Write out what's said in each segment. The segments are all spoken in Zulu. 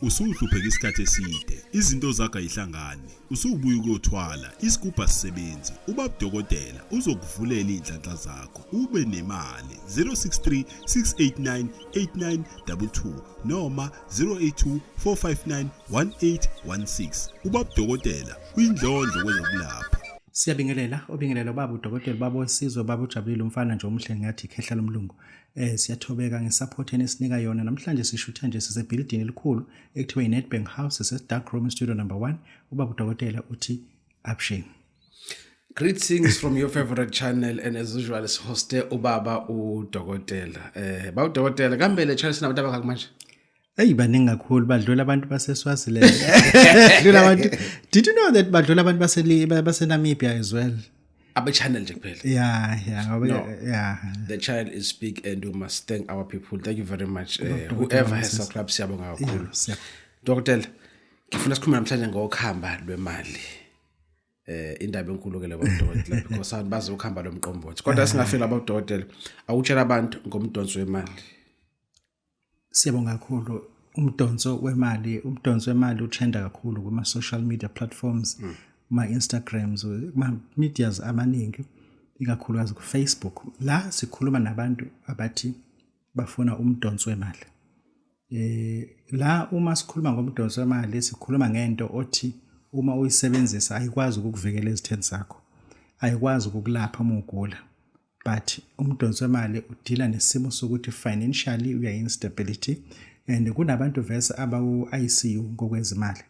Usuhlupheka isikhathi eside, izinto zakho ayihlangani, usubuya ukuyothwala, isigubha sisebenzi, Babu Dokotela uzokuvulela indlanhla zakho, ube nemali. 063 689 8922 noma 082 459 1816. Babu Dokotela uyindlondlo kwezokulapha. Siyabingelela Babu Dokotela babo sizwe babo ujabulile umfana nje omhle ngathi ikhehla lomlungu. Siyathobeka ngesupport enisinika yona namhlanje sishutha nje sise building elikhulu ekuthiwa iNedbank House sise dark room studio number 1. Babu Dokotela uthi abshe. Greetings from your favorite channel and as usual is host ubaba uDokotela. Babu Dokotela kambe le channel sinabantu abakho manje. Hey baningi kakhulu badlula abantu baseSwaziland. Badlula abantu. Did you know that badlula abantu base Namibia as well? Abe channel nje kuphela. Yeah. The channel is big and we must thank our people. Thank you very much. Whoever has subscribed siyabonga kakhulu. Dokotela, ngifuna sikhuluma namhlanje ngokuhamba lwemali. Indaba enkulu ke le Babu Dokotela because abantu bazi ukuhamba lomqombothi. Kodwa singafela Babu Dokotela, awutshela abantu ngomdonso wemali. Siyabonga kakhulu umdonso wemali utrenda kakhulu kuma social media platforms, ma Instagrams, ma medias amaningi ikakhulukazi ku Facebook. La sikhuluma nabantu abathi bafuna umdonso wemali. La uma sikhuluma ngomdonso wemali sikhuluma ngento othi uma uyisebenzisa ayikwazi ukukuvikela ezitheni zakho. Ayikwazi ukukulapha uma ugula. But umdonso wemali udila nesimo sokuthi financially uya instability and kunabantu verse abawu ICU ngokwezimali.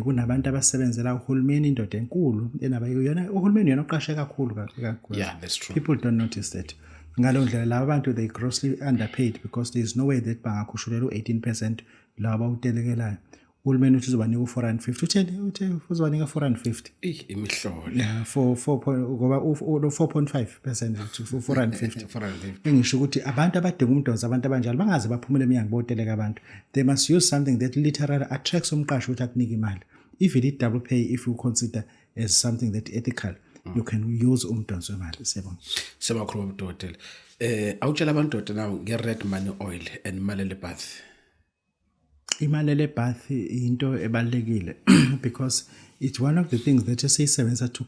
Kunabantu abasebenzela uhulumeni indoda enkulu enabayona uhulumeni yena oqashe kakhulu. Yeah, that's true. People don't notice that. Ngalo ndlela laba abantu they grossly underpaid because there is no way that bangakhushulelwa 18% laba utelekelayo. Uhulumeni uthi uzobanika u450 uthe uzobanika 450 imihlolo yeah for 4.5% to 450 engisho ukuthi abantu abadinga umdonso abantu abanjalo bangaze baphumule eminyango boteleka abantu. They must use something that literally attracts umqashi ukuthi akunika imali. If it double pay, if you consider as something that ethical, you can use umdonso wemali. Sema khuluma Dokotela. Awutshela abantu Dokotela nge red money oil and malele bath. Imalele bath into ebalekile because it's one of the things that esisebenza to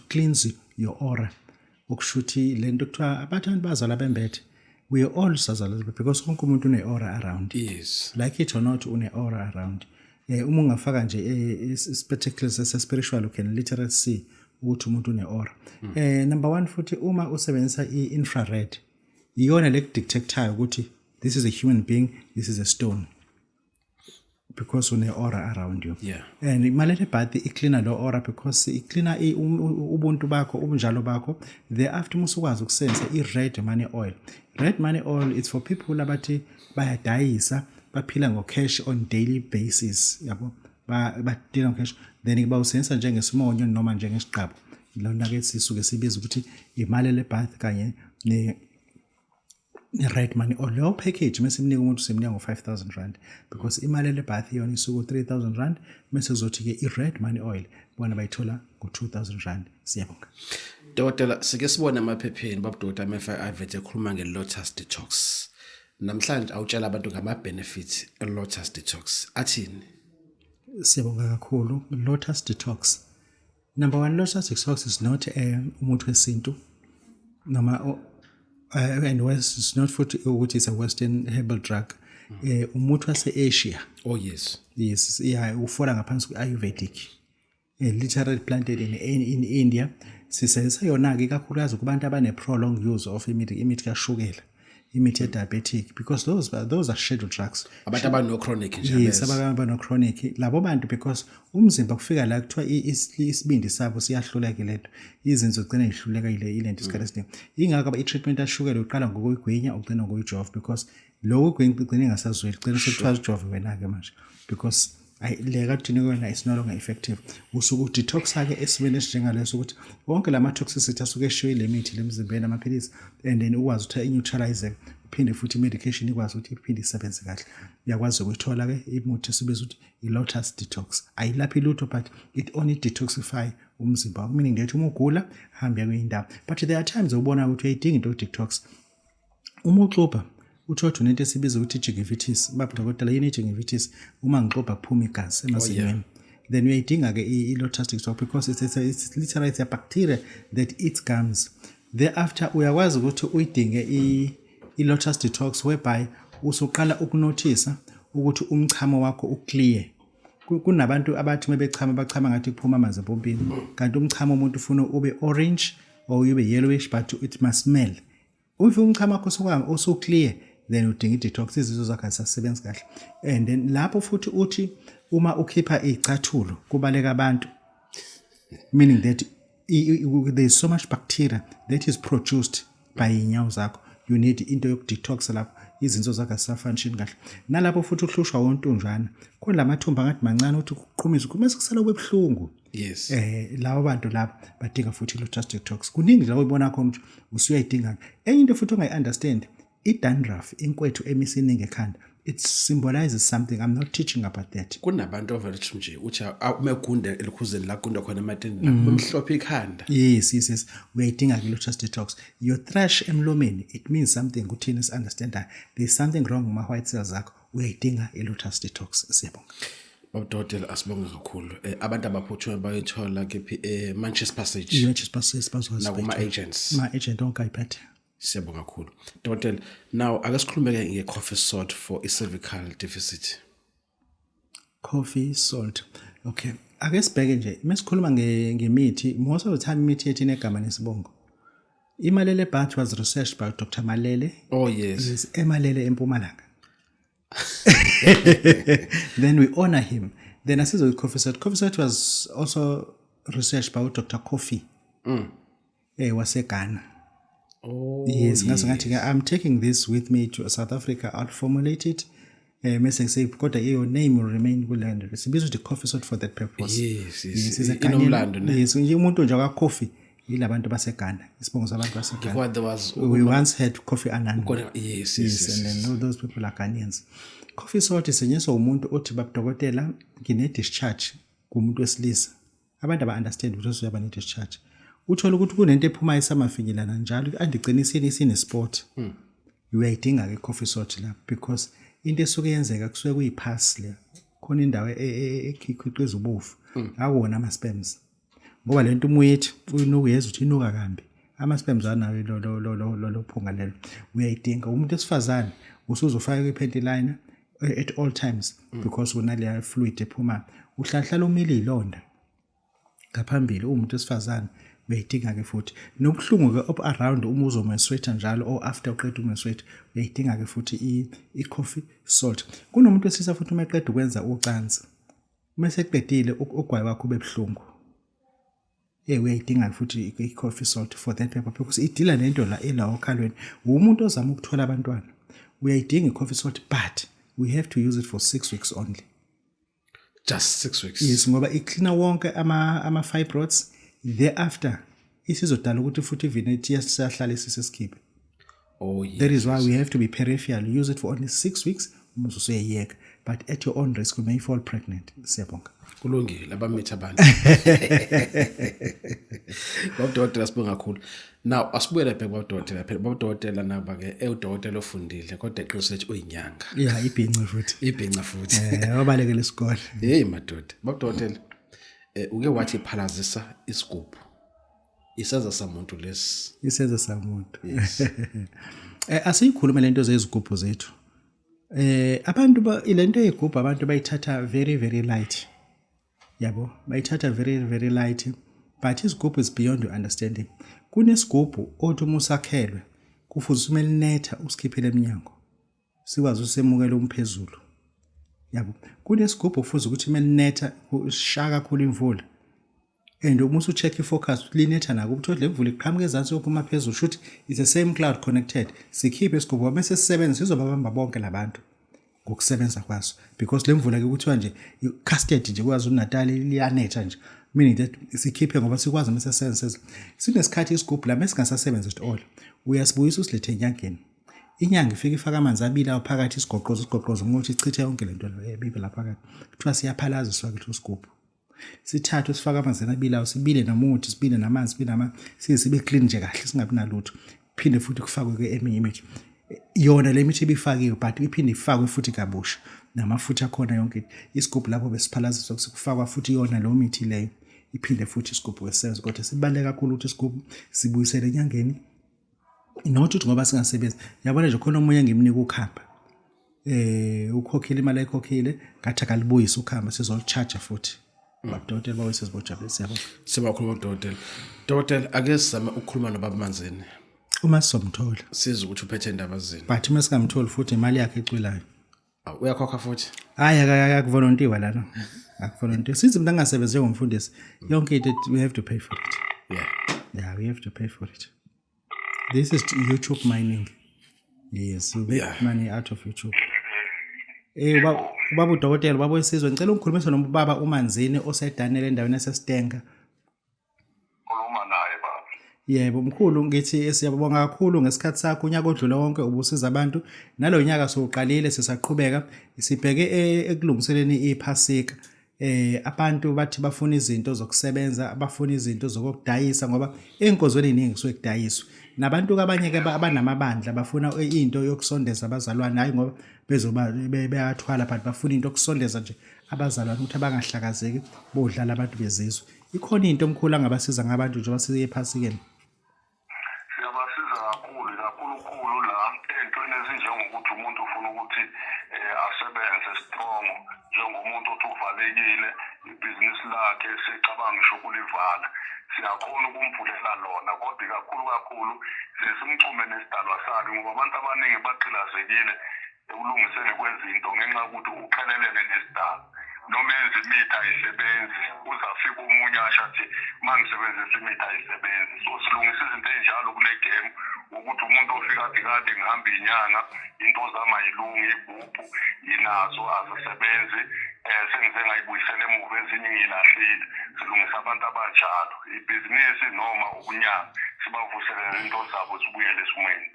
cleanse your aura. Ukushuthi lento kuthiwa abantu bazala bembethe. We are all sazala because wonke umuntu une aura around. Yes. Like it or not une aura around. Uma ungafaka nje spectacles spiritual you can literally see ukuthi umuntu une aura. Number 1 futhi uma usebenzisa i-infrared iyona le detector ukuthi this is a human being, this is a stone. Because une aura around you. Yeah. And imalele bath icleaner lo aura because icleaner ubuntu bakho ubunjalo bakho. Thereafter musukwazi ukusenza i-red money oil. Red money oil is for people abathi bayadayisa baphila ngo-cash on daily basis yabo badila ngo-cash then bawusenza njengesimonyo noma njengesiqabo. Lona ke sisuke sibiza ukuthi imalele bath kanye ne-red money oil. Leyo package mesimnika umuntu simnika ngo-5,000 rand because imalele bath yona isuku 3,000 rand mase kuzothi ke i-red money oil bona bayithola ngo-2,000 rand. Siyabonga Dokotela, sike sibone amaphepheni Babu Dokotela mefa avete ekhuluma nge-Lotus Detox. Namhlanje awutshela abantu ngama benefits e-Lotus Detox. Athini? Siyabonga kakhulu. Lotus Detox. Number 1, Lotus Detox is not umuthi wesintu noma and West is not for which is a Western herbal drug. Umuthi wase-Asia. Oh yes. Yes, yeah, ufola ngaphansi kwe-Ayurvedic. Literally planted in India. Sisebenzisa yona ke kakhulukazi kubantu abane prolonged use of imithi kashukela, imithi diabetic because those are scheduled drugs. Abantu abano chronic nje. Yes, abano chronic. Labo bantu because umzimba kufika la kuthiwa isibindi sabo siyahluleka lento. Izinto zigcina ihluleka ile nto isikhathi esiningi. Ingakho i-treatment ashukela uqala ngokuyigwinya ugcina ngokuyijova because lo kugcina engasazweli ugcina sekuthiwa ujove wena ke manje because leka kuthini kwena is no longer effective. Usuku detox ake esimene esinjengaleso ukuthi wonke lama toxicity asuke eshiwe le mithi lemzimbeni amaphilisi and then ukwazi ukuthi neutralize uphinde futhi medication ikwazi ukuthi iphinde isebenze kahle. Uyakwazi ukuthola ke imuthi esibiza ukuthi i-Lotus Detox. Ayilaphi lutho but it only detoxify umzimba. Meaning that uma ugula hamba kuyindawo. But there are times ubona ukuthi uyidinga into detox. Uma uxubha uthola unento esibiza ukuthi gingivitis Babu Dokotela yini gingivitis uma ngixoba kuphuma igazi emazinyweni then uyayidinga ke i-lotus detox because it's literally a bacteria that eats gums. Thereafter uyakwazi ukuthi uyidinge i-lotus detox whereby usuqala ukunothisa ukuthi umchamo wakho uclear. Kunabantu abathi mebechama bachama ngathi kuphuma amanzi empompini kanti umchamo umuntu ufuna ube orange or ube yellowish but it must smell. If umchamo wakho usu clear then udinga i-detox izizwe zakho azisasebenzi kahle. And then lapho futhi uthi uma ukhipha izicathulo kubaleka abantu meaning that there is so much bacteria that is produced by inyawo zakho. You need into yokudetox lapho izinto zakho azisafunction kahle. Nalapho futhi uhlushwa wontunjwana khona lamathumba ngathi mancane uthi uqhumisa kumase kusala kwebhlungu. Yes. Lawo bantu lapha badinga futhi i-lotus detox. Kuningi la ubona khona ukuthi usuyayidinga. Enye into futhi ongayi-understand i-dandruff inkwethu emisiningi ekhanda. It symbolizes something. I'm not teaching about that. Kunabantu overreach nje uthi umegunda elikhuzeni la gunda khona ematini bemhlophe ikhanda. Yes. Uyayidinga i-lotus detox. Your thrush emlomeni it means something kuthina understand that there's something wrong with my white cells zakho. Uyayidinga i-lotus detox. Siyabonga. Babu Dokotela asibonge kakhulu. Abantu abaphuthume bayithola ke Manchester Passage. Manchester Passage na kuma agents. Ma agent onke ayiphethe. Siyabonga kakhulu. Dokotela, now ake sikhulumeke nge-coffee salt for cervical deficit. Coffee salt. Okay. Ake sibheke nje mesikhuluma ngemithi most of the time imithi yethu inegama nesibongo. Imalele Bath was researched by Dr. Malele. Oh yes. Is emalele eMpumalanga. Then we honor him. Then asizwe with coffee salt. Coffee salt was also researched by Dr. Coffee. Waseghana. Oh yes. I'm taking this with me to South Africa. I'll formulate it. Messing say kodwa your name will remain kuland. Sibizwa the coffee salt for that purpose. Yes. Inomlando ne. Yes, nje umuntu nje akwa-coffee yilabantu baseGhana. Isibongo sabantu baseGhana. We once had Kofi Annan. Yes. And then all those people are Ghanaians. Coffee salt isenyenziswa umuntu othi Babu Dokotela ngine discharge kumuntu wesilisa. Abantu aba understand ukuthi uyaba ne discharge. Uthola ukuthi kunento ephuma isamafinyelana njalo andiqiniseni isine sport. Uyayidinga ke coffee salt la because into esuke yenzeka kusuke kuyipass le. Khona indawo ekhiqiza ubufu. Awona ama sperms. Ngoba lento umuyethi uyinokuyeza ukuthi inuka kambi. Ama sperms anayo lo phunga lelo. Uyayidinga umuntu esifazane usuzofaka ipanty liner at all times because unale fluid ephuma. Uhlahlala umile ilonda. Ngaphambili umuntu esifazane uyayidinga ke futhi nobuhlungu ke up around uma uzomenstruate njalo or after uqeda umenstruate uyayidinga ke futhi i-coffee salt. Kunomuntu esisa futhi uma eqeda ukwenza ucansi mase eqedile ugwayi wakho bebuhlungu uyayidinga futhi i-coffee salt for that purpose because idila lento la elawo khalweni umuntu ozama ukuthola abantwana uyayidinga i-coffee salt but we have to use it for 6 weeks only. Just 6 weeks. Yes, ngoba icleaner wonke ama fibroids. Thereafter, isizodala ukuthi futhi ivineti yasihlala sisiskiphe. Oh yes. That is why we have to be peripheral. Use it for only 6 weeks. Umuzo usuyayeka, but at your own risk you may fall pregnant. Siyabonga. Kulungile abamitha abantu. Babu Dokotela sibonga kakhulu. Now asibuyele back Babu Dokotela. Babu Dokotela naba ke udokotela ofundile kodwa eqiniso ethi uyinyanga. Yeah, ibhinqa futhi. Ibhinqa futhi. Wabalekela isikole. Hey madoda. Babu Dokotela uke wathi phalazisa isigubhu. Isenza samuntu lesi. Isenza samuntu. Yes. Asiyikhuluma lento zezigubhu zethu. Abantu ilento yegubhu abantu bayithatha very very light. Yabo, bayithatha very very light. But isigubhu is beyond your understanding. Kunesigubhu othi uma usakhelwe kufuze umelinetha usikhiphele eminyango. Sikwazi usemukela umphezulu. Yabo, kunesigubhu kufuze ukuthi melinetha ushaka kakhulu imvula. And uma ucheck ifocus linetha nako ukuthi le mvula iqhamuka ezantsi yophuma phezulu shoot it's the same cloud connected. Sikhiphe isigubhu bese sisebenza sizobabamba bonke labantu ngokusebenza kwaso because le mvula ke kuthiwa nje casted nje kwazi uNatal liyanetha nje meaning that sikhiphe ngoba sikwazi mase senses sinesikhathi isigubhu la mesingasasebenza at all uyasibuyisa usilethe enyangeni inyanga ifika ifaka amanzi abila phakathi isigoqozo ngokuthi ichithe yonke lento ebibe lapha phakathi kuthiwa siyaphalaziswa ke isigubhu sithathu sifaka amanzi abilayo sibile namuthi sibile namanzi sibile sibe clean nje kahle singabi nalutho phinde futhi kufakwe ke eminye image yona le mithi ibifakiwe but iphinde ifakwe futhi kabusha namafutha akhona yonke isigubhu lapho besiphalaziswa kufakwa futhi yona lo mithi leyo iphinde futhi isigubhu wesense kodwa sibaleka kakhulu ukuthi isigubhu sibuyisele enyangeni not ukuthi ngoba singasebenzi yabona nje khona omunye ngimnika ukhamba ukhokhile imali ayikhokhile ngathi akalibuyisa ukhamba sizolcharge futhi Dokotela bawesizibojabule siyabona sibakhuluma Dokotela ake sizame ukukhuluma nobaba Manzini uma sizomthola siza ukuthi uphethe indaba zini but uma singamtholi futhi imali yakhe ecwilayo uyakhokha futhi hayi akakuvolontiwa lana akuvolontiwa sithi umuntu angasebenzi njengomfundisi yonke into we have to pay for it yeah we have to pay for it. This is YouTube mining. Yes, we make money out of YouTube. Babu Dokotela babo wesizwe ngicela ukukhulumisa nombaba uManzini osedanele endaweni yaseStenga. Khuluma naye baba. Yebo mkhulu ngithi siyabonga kakhulu ngesikhathi sakho unyaka odlule wonke ubusiza abantu nalo nyaka soqalile sisaqhubeka sibheke ekulungiseleni iphasika. Abantu bathi bafuna izinto zokusebenza abafuna izinto zokudayisa ngoba enkozweni eziningi kusuke kudayiswa nabantu abanye ke abanamabandla bafuna into yokusondeza abazalwane hayi ngoba bezoba beyathwala but bafuna into yokusondeza nje abazalwane ukuthi abangahlakazeki bodlala abantu bezizwe ikhona into omkhulu angabasiza ngabantu nje basiye ephasikeni siyabasiza kakhulu la entweni ezinjengokuthi umuntu ufuna ukuthi asebenze strong njengomuntu othi uvalekile ibhizinisi lakhe secabanga ngisho kulivala siyakhona ukumvulela lona kodwa kakhulu sesimchume nesidalwa sakhe ngoba abantu abaningi baqhilazekile ekulungiseni kwezinto ngenxa ukuthi uqhelelene nesidalwa noma imitha ayisebenzi uzafika omunye ashathi mangisebenzisa imitha ayisebenzi so silungisa izinto ezinjalo kule game ukuthi umuntu ofika kade ngihamba inyanga into zama yilunga igubhu inazo azisebenzi sengize ngayibuyisela emuva ezinye ngilahlile silungisa abantu abanjalo ibhizinisi noma ukunyanga sibavuselele into zabo zibuyele esimweni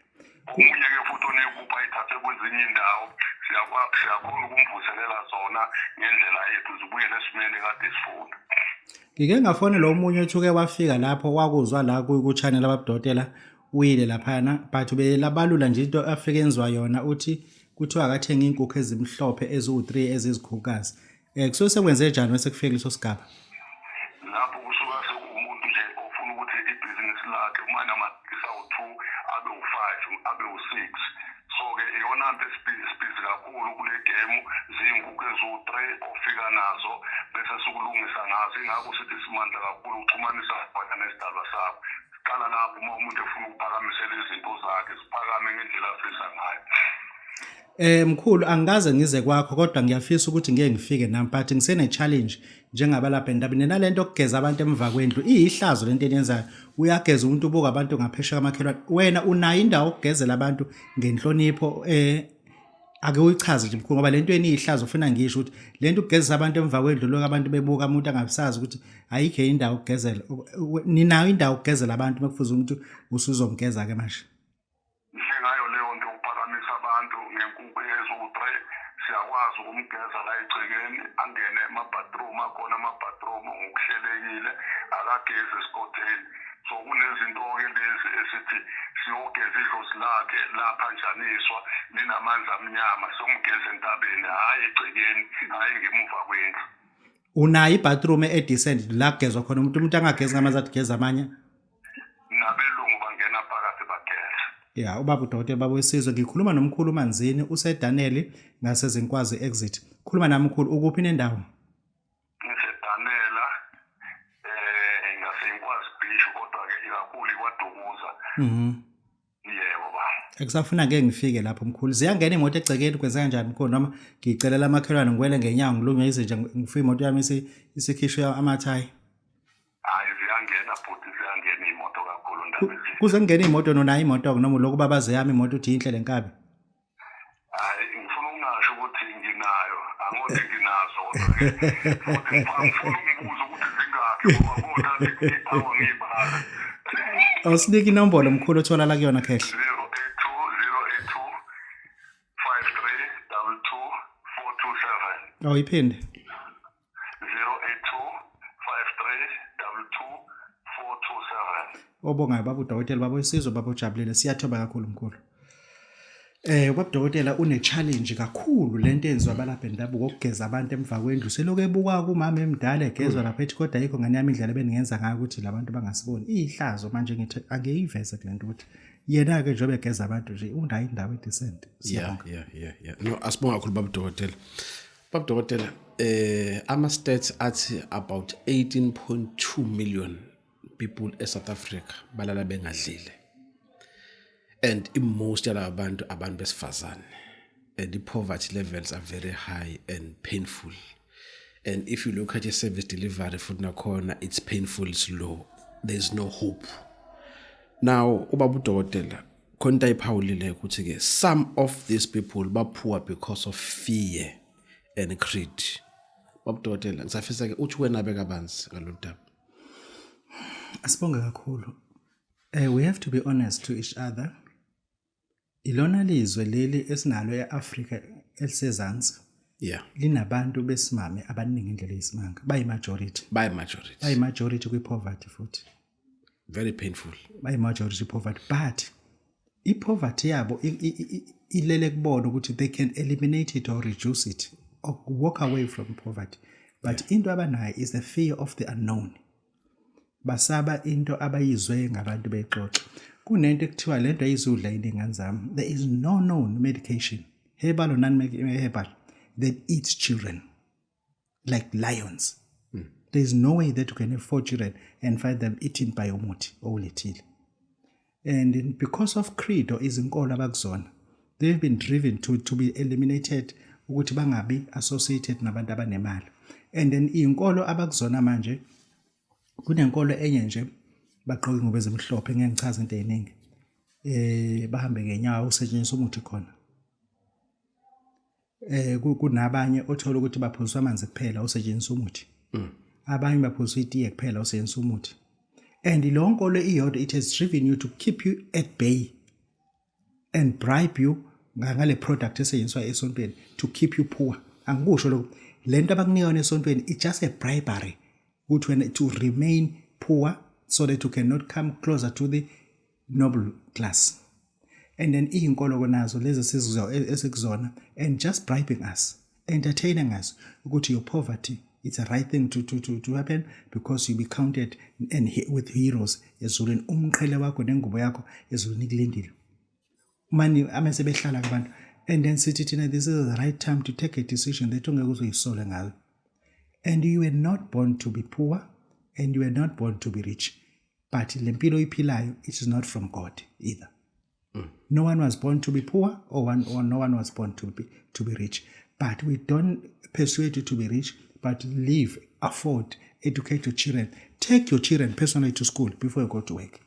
omunye ke futhi onegubhu ayithathe kwezinye indawo siyakhona ukumvuselela zona ngendlela yethu zibuyele esimweni kade sifuna ngike ngafone lo munye ethuke wafika lapho wakuzwa la ku channel ababudokotela uyile laphana but belabalula nje into afike enzwa yona uthi kuthiwa akathenga inkukhu ezimhlophe eziwu3 ezizikhukazi kusuke sekwenze njani bese kufika leso sigaba lapho kusuka sekumuntu nje ofuna ukuthi ibhizinisi lakhe umane amathisa u2 abe u5 abe u6 so ke iyona into esibhizi kakhulu kule game zinkukhu eziwu3 ofika nazo bese sikulungisa ngazo ingakho sithi simandla kakhulu uxhumanisa khona nesidalwa sakho qala lapho uma umuntu efuna ukuphakamisela izinto zakhe siphakame ngendlela afisa ngayo mkhulu angikaze ngize kwakho kodwa ngiyafisa ukuthi ngeke ngifike nami but ngisene challenge njengabalapha endabeni nalento okugeza abantu emva kwendlu iyihlazo lento eniyenzayo uyageza umuntu ubuka abantu ngaphesheya kamakhelwane wena unayo indawo okugezela abantu ngenhlonipho ake uyichaze nje mkhulu ngoba lento eniyihlazo ufuna ngisho ukuthi lento ukugezisa abantu emva kwendlu lokho abantu bebuka umuntu angabisazi ukuthi ayikho indawo okugezela ninayo indawo okugezela abantu makufuza umuntu usuzomgeza ke manje siyakwazi ukumgeza la egcekeni angene ema-bathroom akhona ama-bathroom ngokuhlelekile akagezi esikoteni so kunezinto-ke lezi esithi siyogeza idlozi lakhe laphanjaniswa linamanzi amnyama somgeza entabeni hhayi egcekeni hhayi ngemuva kwendlu unayo i-bathroom edecent la kugezwa khona umuntu angagezi ngamanzi athi geza amanye nabelungu bangena phakathi bageza ya ubaba uDokotela babo wesizwe ngikhuluma nomkhulu uManzini usedaneli ngasezinkwazi exit khuluma nami mkhulu ukuphi nendawo ngisedanela ngasenkwazi beach kodwa ke ikakhulu kwaDukuza yebo ba ekusafuna ngeke ngifike lapho mkhulu ziyangena imoto egcekeni kwenza kanjani mkhulu noma ngicelela amakhelwane ngiwele ngenyawo ngilunge izinja ngifike imoto yami isikhishwe amathayi hayi ziyangena futhi ziyangena imoto kakhulu ndabezi kuze ngene imoto nona imoto noma lokho babaze yami imoto uthi inhle lenkabi hayi ngifuna ukungasho ukuthi nginayo angothi nginazo futhi ngifuna ukubuza ukuthi zingakhi ngoba kodwa ngiyawa ngibhala awusiniki inombolo mkhulu othola la kuyona cash 082 5322427 awuyiphinde 082 5322427 obongayo baba uDokotela babo wesizwe babo ujabulile siyathoba kakhulu mkhulu Ubaba Dokotela une challenge kakhulu lento enziwa abalapha bendabuko ukugeza abantu emva kwendlu seloku ebuka kumama emdala egezwa lapha ethi kodwa ayikho ngane yami indlela beningenza ngayo ukuthi labantu bangasiboni ihlazo manje ngithi angeyiveze kulento ukuthi yena ke njobe egeza abantu nje undayi indawo edecent. Yeah. No, asibonga kakhulu Babu Dokotela. Babu Dokotela, ama stats athi about 18.2 million people in South Africa balala bengadlile. And in most abantu besifazane. And the poverty levels are very high and painful. And if you look at your service delivery for Nakona, it's painful, it's low. There's no hope. Now, Babu Dokotela, konta iphawulile ukuthi ke some of these people ba poor because of fear and greed. Babu Dokotela, ngisafisa ke uthi wena beka banzi ngalodaba. Asibonge kakhulu. We have to be honest to each other. Ilona lizwe leli esinalo eAfrika elisezansi. Yeah. Linabantu besimame abaningi indlela yesimanga. Bayi majority kwi poverty futhi. Very painful. Bayi majority poverty, but poverty yabo ilele kubona ukuthi they can eliminate it or reduce it or walk away from poverty. But into abanayo is the fear of the unknown. Basaba into abayizwe ngabantu bexoxa. Kunento ekuthiwa lento ayizudla iningane zami. There is no known medication, herbal or non-herbal, that eats children like lions. There is no way that you can have 4 children and find them eaten by umuthi owulethile. And because of creed or izinkolo abakuzona, they've been driven to be eliminated ukuthi bangabi associated nabantu abanemali. And then izinkolo abakuzona manje kunenkolo enye nje bagqoke ingubo ezimhlophe ngeke ngichaze into eziningi. Bahambe ngenyawo usetshenziswa umuthi khona. Kunabanye othola ukuthi baphuzwa amanzi kuphela usetshenziswa umuthi. Abanye baphuzwa itiye kuphela usetshenziswa umuthi. And lo nkolo iyodwa it has driven you to keep you at bay and bribe you ngale product esetshenziswa esontweni to keep you poor. Angikusho lokho lento abakunika yona esontweni it's just a bribery to remain poor so that you cannot come closer to the noble class. And then izinkolo konazo lezi esikuzona and just bribing us, entertaining us ukuthi your poverty it's a right thing to happen because you be counted and with heroes ezulwini umqhele wakho nengubo yakho ezulwini ikulindile. Manje amase behlala abantu and then sithi thina this is the right time to take a decision that ungeke uzoyisole ngayo. And you were not born to be poor and you were not born to be rich. But lempilo iphilayo it is not from God either. No one was born to be poor or no one was born to be rich. But we don't persuade you to be rich, but live, afford, educate your children. Take your children personally to school before you go to work.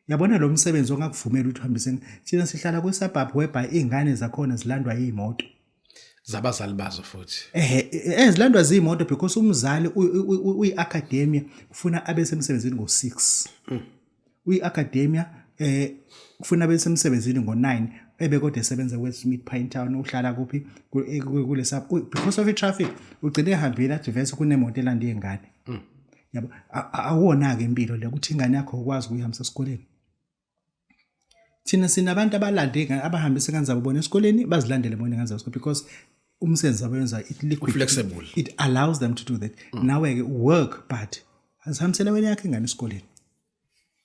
Yabona lo msebenzi ongakuvumela ukuthi uhambiseni. Thina sihlala kwisabhabhu whereby izingane zakhona zilandwa yimoto. Zabazali bazo futhi. Zilandwa zimoto because umzali uyiacademia ufuna abe semsebenzini ngo6. Uyiacademia ufuna abe semsebenzini ngo9 ebekode esebenza Westmead Pine Town uhlala kuphi kule sub because of the traffic ugcine ehambile athi vese kunemoto elanda izingane. Yabo awona ke impilo le ukuthi ingane yakho ukwazi ukuyihambisa esikoleni. Thina sinabantu abalanda ingane abahambisa ingane zabo bona esikoleni bazilandele bona ingane zabo because umsebenzi abenza it liquid flexible. It allows them to do that. Now we work but asihambisela wena yakhe ingane esikoleni.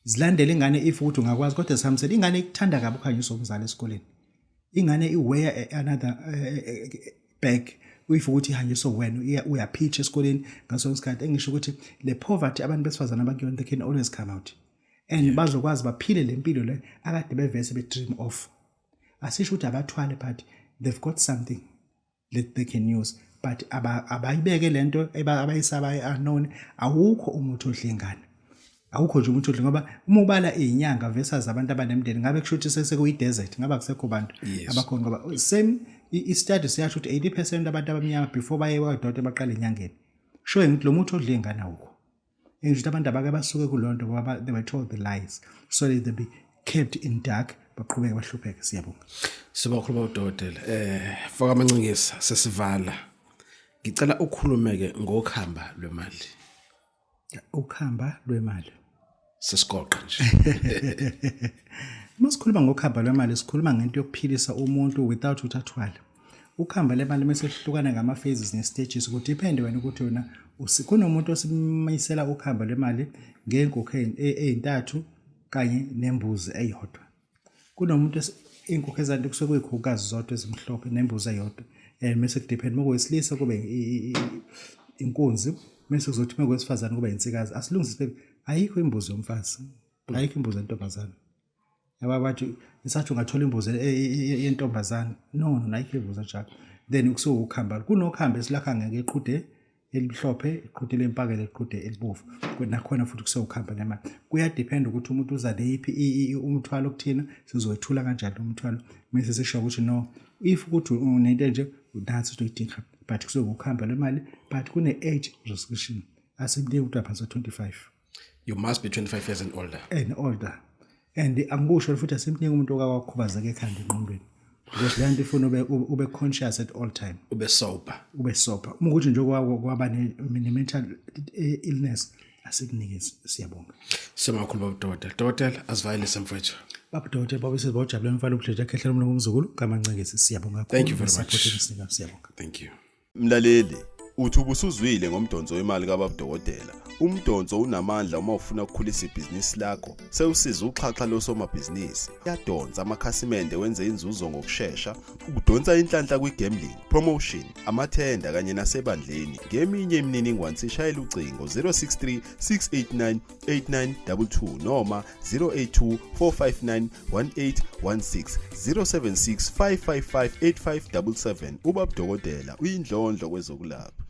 Zilandele ingane if ukuthi ungakwazi kodwa sihambisela ingane ikuthanda kabi ukhanyisa umzali esikoleni. Ingane iwear another bag if ukuthi ihanjiswa wena uyapitch esikoleni ngaso isikhathi engisho ukuthi le poverty abantu besifazana abakuyona they can always come out and bazokwazi baphile lempilo le akade bevese be dream of. Asisho ukuthi abathwale but they've got something that they can use but abayibeke lento abayisaba unknown awukho umuthi odlingana. Awukho nje umuthi ngoba uma ubala izinyanga versus abantu abanemndeni ngabe kushuthi sekuyi desert ngaba kusekho abantu abakhona ngoba same i-study siyasho ukuthi 80% abantu abamnyama before baye kwadokotela baqala inyangeni sho ngithi lo muthi odlingana awukho. Engithi abantu abake basuke kulonto ngoba they were told the lies so that they be kept in dark baqhubeke bahlupheke. Siyabonga. Sibakhuluma udokotela foka amancingisa sesivala. Ngicela ukhulumeke ngokhamba lwemali. Ukhamba lwemali. Sesigoqa nje. Masikhuluma ngokuhamba lwemali sikhuluma ngento yokuphilisa umuntu without ukuthi athwale. Ukuhamba lemali mase kuhlukana ngama phases ne stages ukuthi depende wena ukuthi wena kunomuntu osimisela ukuhamba lemali ngenkukhu ezintathu kanye nembuzi eyodwa. Kunomuntu inkukhu ezanti kusuke kuyikhukazi zodwa ezimhlophe nembuzi eyodwa. Mase kudepend mokuwesilisa kube inkunzi, mase kuzothi mokuwesifazane kube insikazi. Asilungise ayikho imbuzi yomfazi. Ayikho imbuzi yentombazane. Yaba bathi isathi ungathola imbuzi yentombazane. No, ayikho imbuzi njalo. Then kusuke ukuhamba. Kunokuhamba esilakha ngeqhude elimhlophe, iqhude lempakela, iqhude elibovu. Nakhona futhi kusuke ukuhamba nemali. Kuya depend ukuthi umuntu uza lephi umthwalo okuthina, sizowethula kanjani umthwalo. Mase sisho ukuthi no, if ukuthi unento nje udansi uyidinga, but kusuke ukuhamba lemali, but kune age restriction. Asimdingi ukuthi aphansi 25. You must be 25 years and older. And older. And angikusho futhi asimdingi umuntu okakhubazeka ekhanda engqondweni. Because lento ifuna ube conscious at all time. Ube sober. Ukuthi nje kwaba ne-mental illness asikunikeze siyabonga. Semakhulu Babu Dokotela. Dokotela asivayelise mfowethu. Babu Dokotela babese bawujabule mfana ubudlela khehlela umlomo umzukulu kamancengezi siyabonga kakhulu. Thank you very much. Siyabonga. Thank you. Mlaleli, uthi ubusuzwile ngomdonso wemali kaBabu Dokotela. Umdonso unamandla uma ufuna ukukhulisa ibhizinisi lakho. Sewusiza uxhaxha losomabhizinisi. Yadonsa amakhasimende wenze inzuzo ngokusheshsha, ukudonsa inhlanhla kwi-gambling, promotion, amathenda kanye nasebandleni. Ngeminye imininingwane sishayela ucingo 063 689 8922 noma 082 459 1816 076 555 8577. uBabu Dokotela uyindlondlo kwezokulapha.